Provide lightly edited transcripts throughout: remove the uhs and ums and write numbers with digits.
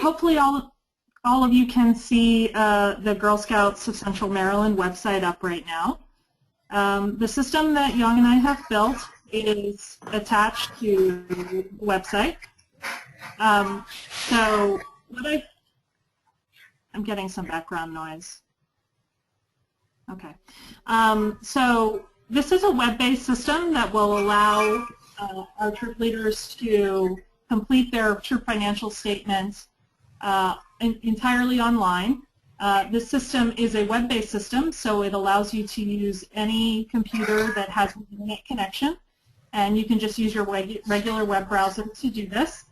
hopefully all of you can see the Girl Scouts of Central Maryland website up right now. The system that Young and I have built is attached to the website. So what I'm getting some background noise. Okay. So this is a web-based system that will allow our troop leaders to complete their troop financial statements entirely online. This system is a web-based system, so it allows you to use any computer that has an internet connection, and you can just use your regular web browser to do this.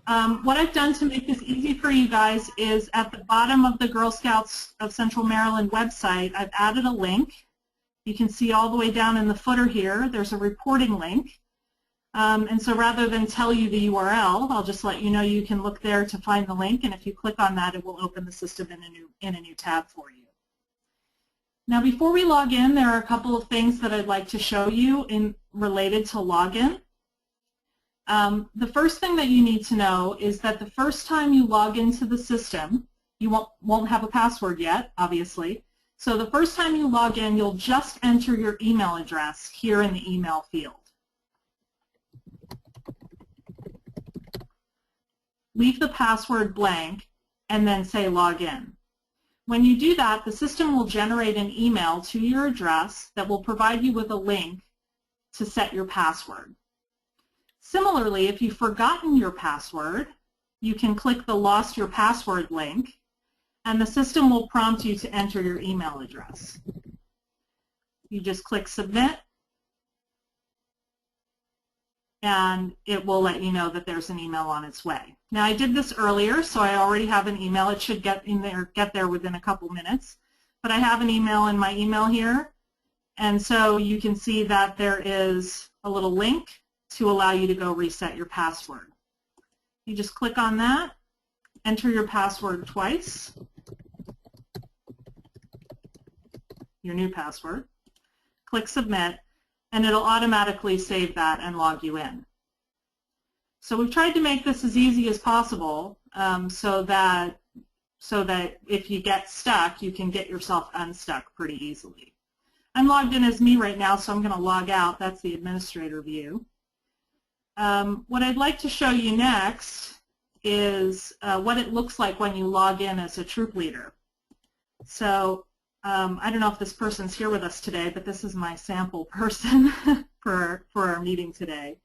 What I've done to make this easy for you guys is at the bottom of the Girl Scouts of Central Maryland website, I've added a link. You can see all the way down in the footer here, there's a reporting link. And so rather than tell you the URL, I'll just let you know you can look there to find the link, and if you click on that, it will open the system in a new tab for you. Now before we log in, there are a couple of things that I'd like to show you related to login. The first thing that you need to know is that the first time you log into the system, you won't have a password yet, obviously. So the first time you log in, you'll just enter your email address here in the email field. Leave the password blank and then say log in. When you do that, the system will generate an email to your address that will provide you with a link to set your password. Similarly, if you've forgotten your password, you can click the Lost Your Password link, and the system will prompt you to enter your email address. You just click Submit, and it will let you know that there's an email on its way. Now, I did this earlier, so I already have an email. It should get there within a couple minutes. But I have an email in my email here, and so you can see that there is a little link to allow you to go reset your password. You just click on that, enter your password twice, your new password, click Submit, and it'll automatically save that and log you in. So we've tried to make this as easy as possible so that if you get stuck, you can get yourself unstuck pretty easily. I'm logged in as me right now, so I'm going to log out. That's the administrator view. What I'd like to show you next is what it looks like when you log in as a troop leader. So I don't know if this person's here with us today, but this is my sample person for our meeting today.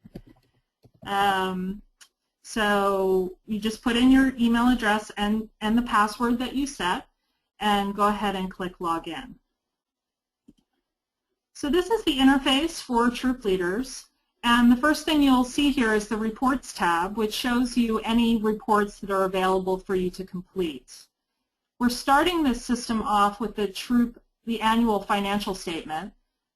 So you just put in your email address and the password that you set, and go ahead and click Login. So this is the interface for troop leaders. And the first thing you'll see here is the Reports tab, which shows you any reports that are available for you to complete. We're starting this system off with the annual financial statement,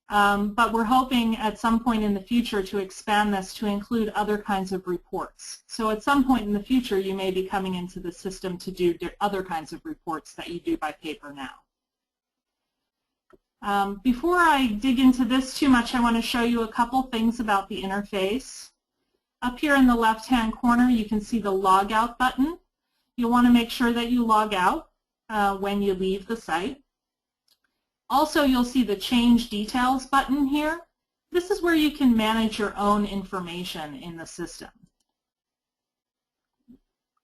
but we're hoping at some point in the future to expand this to include other kinds of reports. So at some point in the future, you may be coming into the system to do other kinds of reports that you do by paper now. Before I dig into this too much, I want to show you a couple things about the interface. Up here in the left-hand corner, you can see the Log Out button. You'll want to make sure that you log out when you leave the site. Also, you'll see the Change Details button here. This is where you can manage your own information in the system.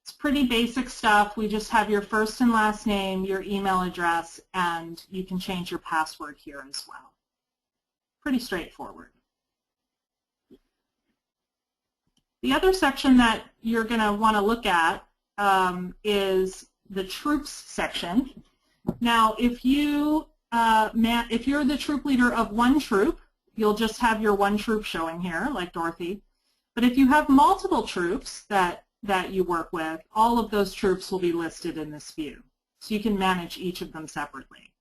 It's pretty basic stuff. We just have your first and last name, your email address, and you can change your password here as well. Pretty straightforward. The other section that you're going to want to look at is the Troops section. Now, if you're the troop leader of one troop, you'll just have your one troop showing here, like Dorothy. But if you have multiple troops that you work with, all of those troops will be listed in this view. So you can manage each of them separately.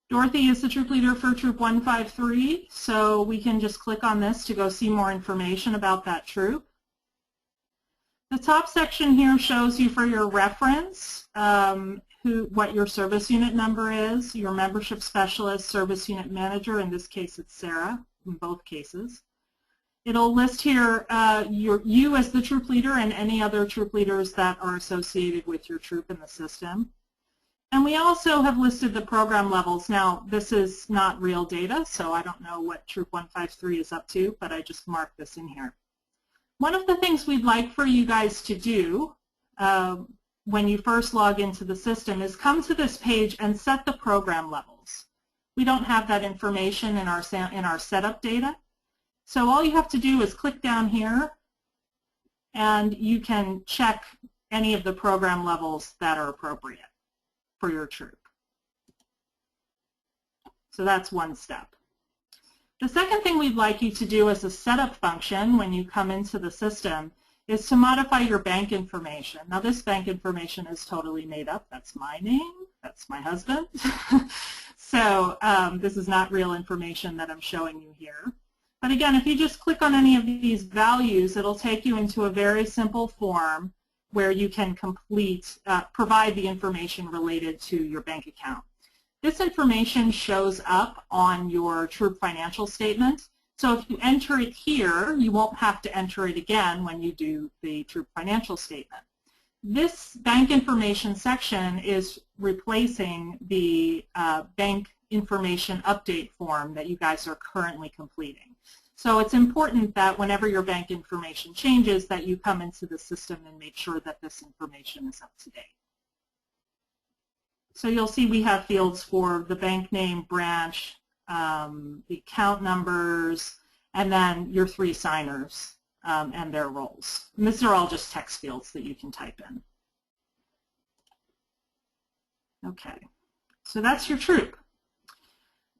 Dorothy is the troop leader for Troop 153, so we can just click on this to go see more information about that troop. The top section here shows you for your reference what your service unit number is, your membership specialist, service unit manager, in this case it's Sarah, in both cases. It'll list here you as the troop leader and any other troop leaders that are associated with your troop in the system. And we also have listed the program levels. Now, this is not real data, so I don't know what Troop 153 is up to, but I just marked this in here. One of the things we'd like for you guys to do when you first log into the system is come to this page and set the program levels. We don't have that information in our setup data. So all you have to do is click down here and you can check any of the program levels that are appropriate for your troop. So that's one step. The second thing we'd like you to do as a setup function when you come into the system is to modify your bank information. Now this bank information is totally made up. That's my name, that's my husband. So this is not real information that I'm showing you here. But again, if you just click on any of these values, it'll take you into a very simple form where you can provide the information related to your bank account. This information shows up on your troop financial statement. So if you enter it here, you won't have to enter it again when you do the troop financial statement. This bank information section is replacing the bank information update form that you guys are currently completing. So it's important that whenever your bank information changes that you come into the system and make sure that this information is up to date. So you'll see we have fields for the bank name, branch, the account numbers, and then your 3 signers and their roles. And these are all just text fields that you can type in. Okay, so that's your troop.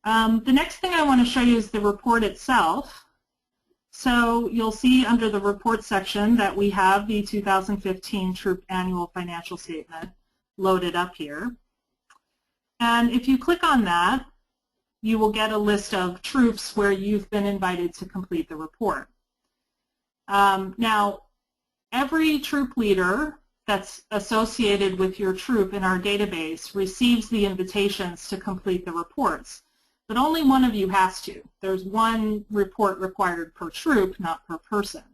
The next thing I want to show you is the report itself. So you'll see under the report section that we have the 2015 Troop Annual Financial Statement loaded up here. And if you click on that, you will get a list of troops where you've been invited to complete the report. Now, every troop leader that's associated with your troop in our database receives the invitations to complete the reports. But only one of you has to. There's one report required per troop, not per person.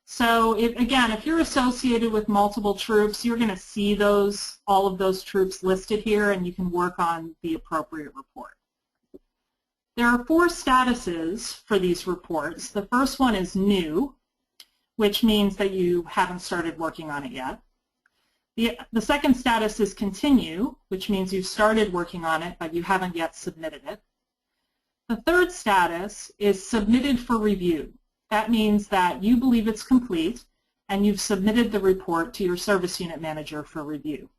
So again, if you're associated with multiple troops, you're going to see all of those troops listed here, and you can work on the appropriate report. There are 4 statuses for these reports. The first one is new, which means that you haven't started working on it yet. The second status is continue, which means you've started working on it, but you haven't yet submitted it. The third status is submitted for review. That means that you believe it's complete and you've submitted the report to your service unit manager for review.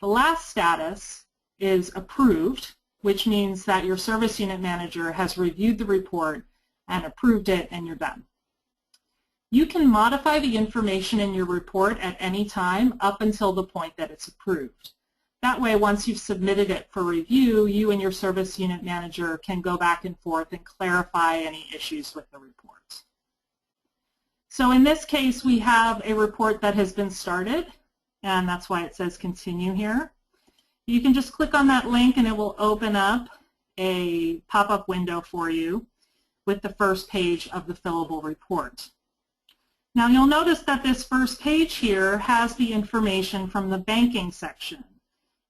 The last status is approved, which means that your service unit manager has reviewed the report and approved it, and you're done. You can modify the information in your report at any time up until the point that it's approved. That way, once you've submitted it for review, you and your service unit manager can go back and forth and clarify any issues with the report. So in this case, we have a report that has been started, and that's why it says continue here. You can just click on that link and it will open up a pop-up window for you with the first page of the fillable report. Now you'll notice that this first page here has the information from the banking section.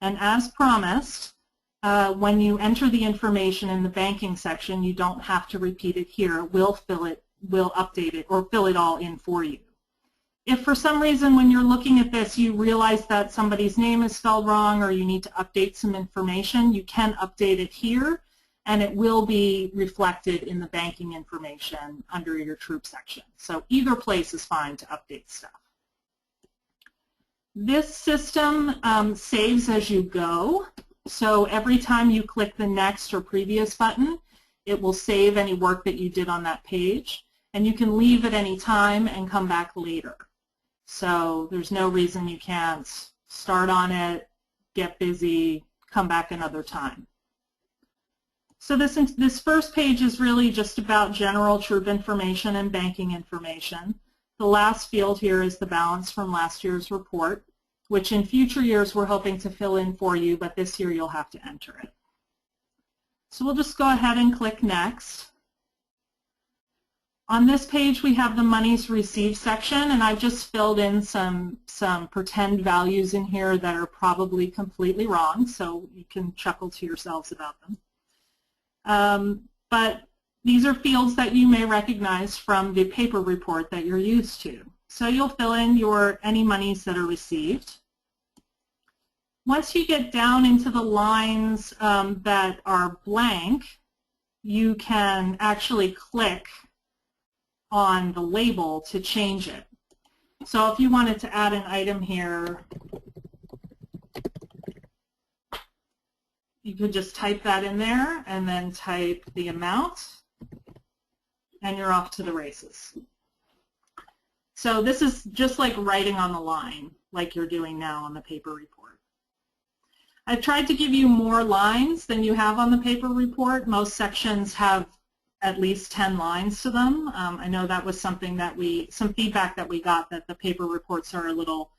And as promised, when you enter the information in the banking section, you don't have to repeat it here. We'll update it or fill it all in for you. If for some reason when you're looking at this you realize that somebody's name is spelled wrong or you need to update some information, you can update it here and it will be reflected in the banking information under your troop section. So either place is fine to update stuff. This system saves as you go. So every time you click the next or previous button, it will save any work that you did on that page. And you can leave at any time and come back later. So there's no reason you can't start on it, get busy, come back another time. So this first page is really just about general troop information and banking information. The last field here is the balance from last year's report, which in future years we're hoping to fill in for you, but this year you'll have to enter it. So we'll just go ahead and click Next. On this page, we have the monies received section, and I've just filled in some pretend values in here that are probably completely wrong, so you can chuckle to yourselves about them. But these are fields that you may recognize from the paper report that you're used to. So you'll fill in any monies that are received. Once you get down into the lines that are blank, you can actually click on the label to change it. So if you wanted to add an item here, you could just type that in there and then type the amount, and you're off to the races. So this is just like writing on the line, like you're doing now on the paper report. I've tried to give you more lines than you have on the paper report. Most sections have at least 10 lines to them. I know that was something that some feedback that we got, that the paper reports are a little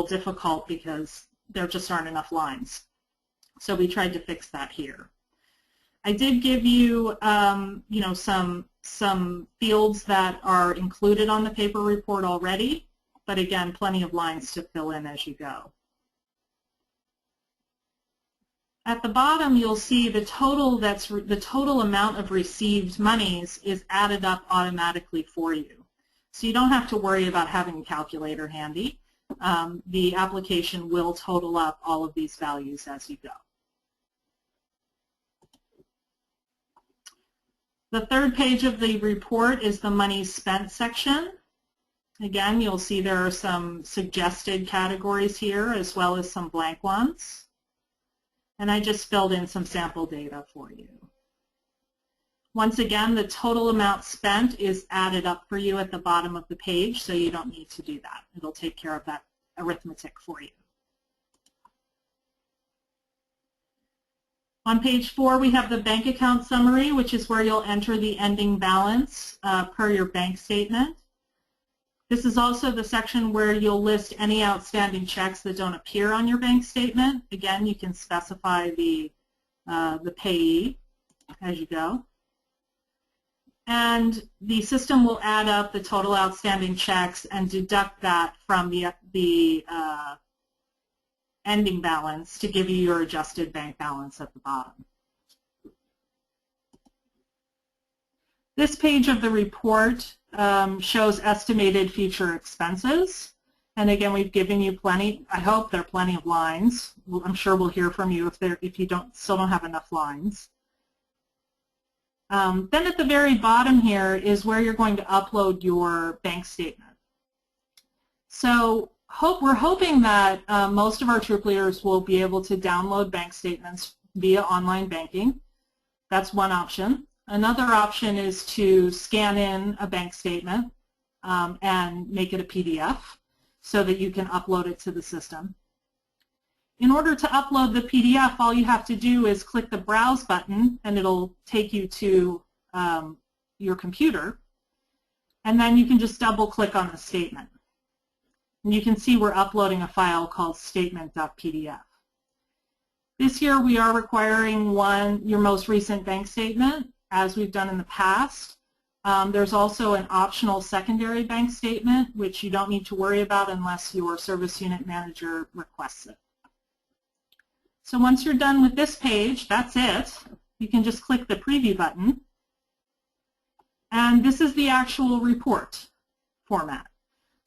difficult because there just aren't enough lines. So we tried to fix that here. I did give you, some fields that are included on the paper report already, but again, plenty of lines to fill in as you go. At the bottom, you'll see the total amount of received monies is added up automatically for you. So you don't have to worry about having a calculator handy. The application will total up all of these values as you go. The third page of the report is the monies spent section. Again, you'll see there are some suggested categories here as well as some blank ones. And I just filled in some sample data for you. Once again, the total amount spent is added up for you at the bottom of the page, so you don't need to do that. It'll take care of that arithmetic for you. On page 4, we have the bank account summary, which is where you'll enter the ending balance per your bank statement. This is also the section where you'll list any outstanding checks that don't appear on your bank statement. Again, you can specify the payee as you go. And the system will add up the total outstanding checks and deduct that from the ending balance to give you your adjusted bank balance at the bottom. This page of the report shows estimated future expenses. And again, we've given you plenty, I hope there are plenty of lines. I'm sure we'll hear from you if you still don't have enough lines. Then at the very bottom here is where you're going to upload your bank statement. So we're hoping that most of our troop leaders will be able to download bank statements via online banking. That's one option. Another option is to scan in a bank statement and make it a PDF so that you can upload it to the system. In order to upload the PDF, all you have to do is click the Browse button, and it'll take you to your computer. And then you can just double-click on the statement. And you can see we're uploading a file called statement.pdf. This year, we are requiring your most recent bank statement, as we've done in the past. There's also an optional secondary bank statement, which you don't need to worry about unless your service unit manager requests it. So once you're done with this page, that's it. You can just click the preview button. And this is the actual report format.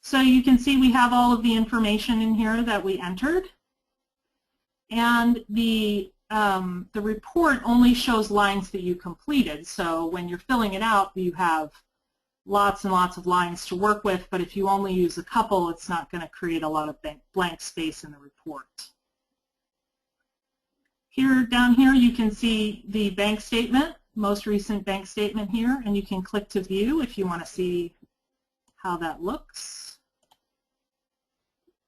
So you can see we have all of the information in here that we entered. And the report only shows lines that you completed. So when you're filling it out, you have lots and lots of lines to work with, but if you only use a couple, it's not going to create a lot of blank space in the report. Down here, you can see the bank statement, most recent bank statement here, and you can click to view if you want to see how that looks.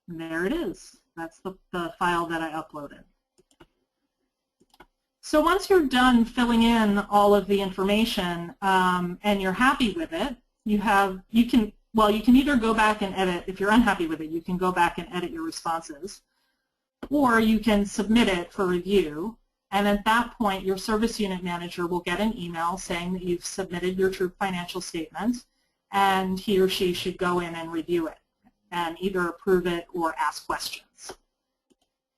And there it is. That's the file that I uploaded. So once you're done filling in all of the information and you're happy with it, you can either go back and edit. If you're unhappy with it, you can go back and edit your responses, or you can submit it for review. And at that point, your service unit manager will get an email saying that you've submitted your true financial statement, and he or she should go in and review it and either approve it or ask questions.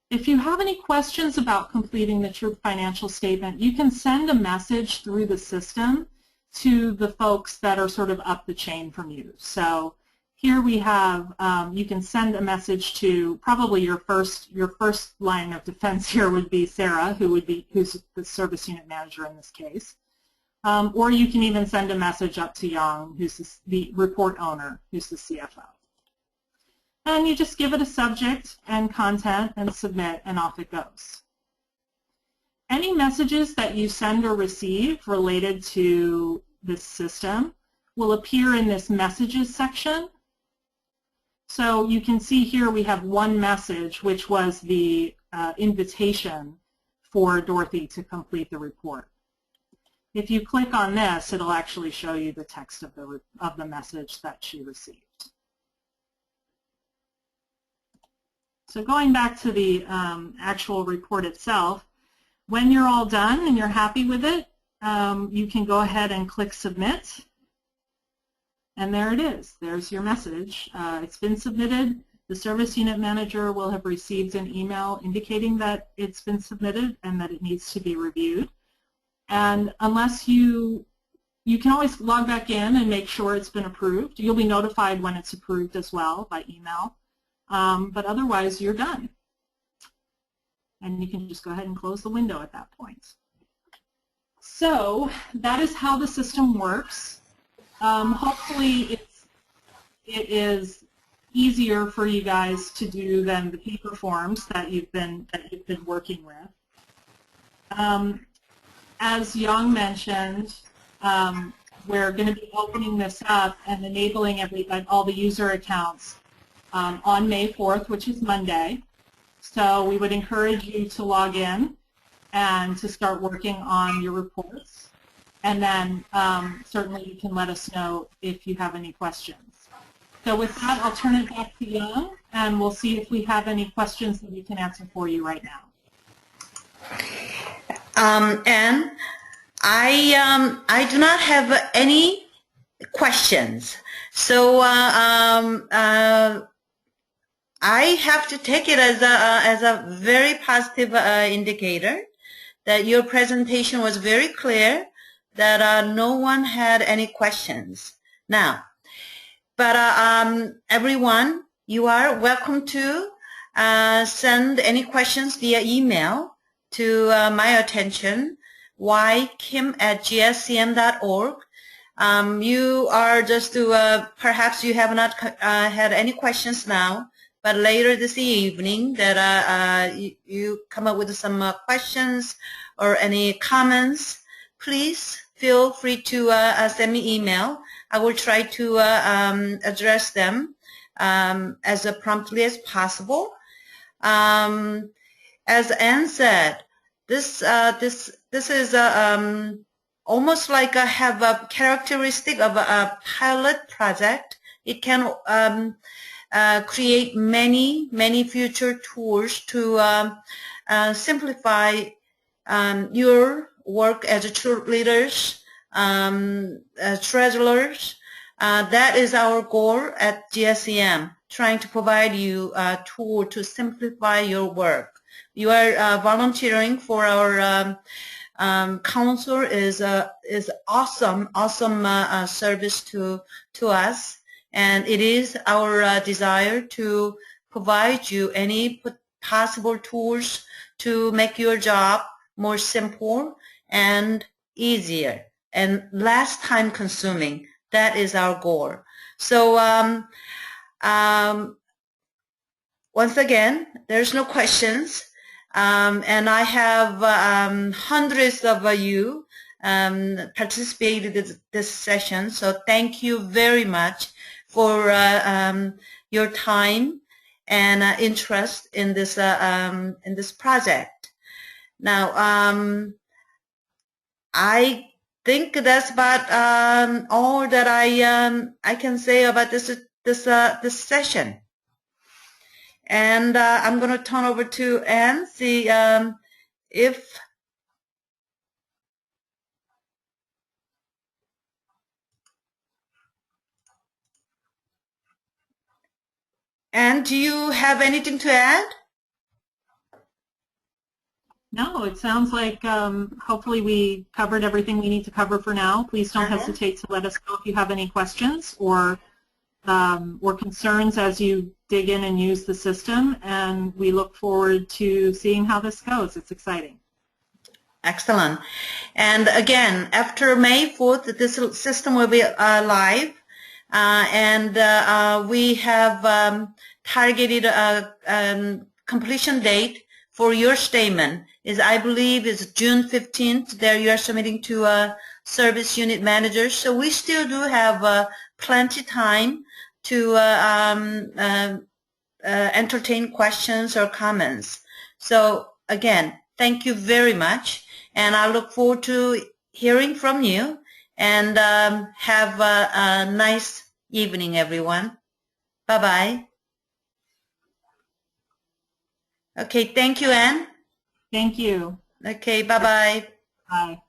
If you have any questions about completing the true financial statement, you can send a message through the system to the folks that are sort of up the chain from you. So here we have, you can send a message to probably your first line of defense here would be Sarah, who's the service unit manager in this case. Or you can even send a message up to Young, who's the report owner, who's the CFO. And you just give it a subject and content and submit, and off it goes. Any messages that you send or receive related to this system will appear in this messages section. So you can see here we have one message, which was the invitation for Dorothy to complete the report. If you click on this, it'll actually show you the text of the message that she received. So going back to the actual report itself, when you're all done and you're happy with it, you can go ahead and click Submit. And there it is. There's your message. It's been submitted. The service unit manager will have received an email indicating that it's been submitted and that it needs to be reviewed. And unless you can always log back in and make sure it's been approved. You'll be notified when it's approved as well by email. But otherwise, you're done. And you can just go ahead and close the window at that point. So that is how the system works. Hopefully it is easier for you guys to do than the paper forms that you've been working with. As Young mentioned, we're going to be opening this up and enabling all the user accounts on May 4th, which is Monday. So we would encourage you to log in and to start working on your reports. And then certainly you can let us know if you have any questions. So with that, I'll turn it back to Young, and we'll see if we have any questions that we can answer for you right now. Anne, I do not have any questions. So I have to take it as a very positive indicator that your presentation was very clear, that no one had any questions. Now, but everyone, you are welcome to send any questions via email to my attention, ykim@gscm.org. You are just to, perhaps you have not had any questions now, but later this evening that you come up with some questions or any comments, please feel free to send me email. I will try to address them as promptly as possible. As Anne said, this is almost like have a characteristic of a pilot project. It can create many future tools to simplify your work as troop leaders, treasurers. That is our goal at GSCM, trying to provide you a tool to simplify your work. You are volunteering for our council is awesome service to us, and it is our desire to provide you any possible tools to make your job more simple and easier and less time consuming. That is our goal. So once again, there's no questions. And I have hundreds of you participated in this session, so thank you very much for your time and interest in this project. Now, I think that's about all that I can say about this session. And I'm going to turn over to Anne, see if Anne, do you have anything to add? No, it sounds like hopefully we covered everything we need to cover for now. Please don't hesitate to let us know if you have any questions or concerns as you dig in and use the system, and we look forward to seeing how this goes. It's exciting. Excellent. And again, after May 4th, this system will be live, and we have targeted a completion date for your statement is, I believe, is June 15th. There you are submitting to a service unit manager. So we still do have plenty time to entertain questions or comments. So again, thank you very much, and I look forward to hearing from you, and have a nice evening, everyone. Bye-bye. Okay, thank you, Anne. Thank you. Okay, bye-bye. Bye.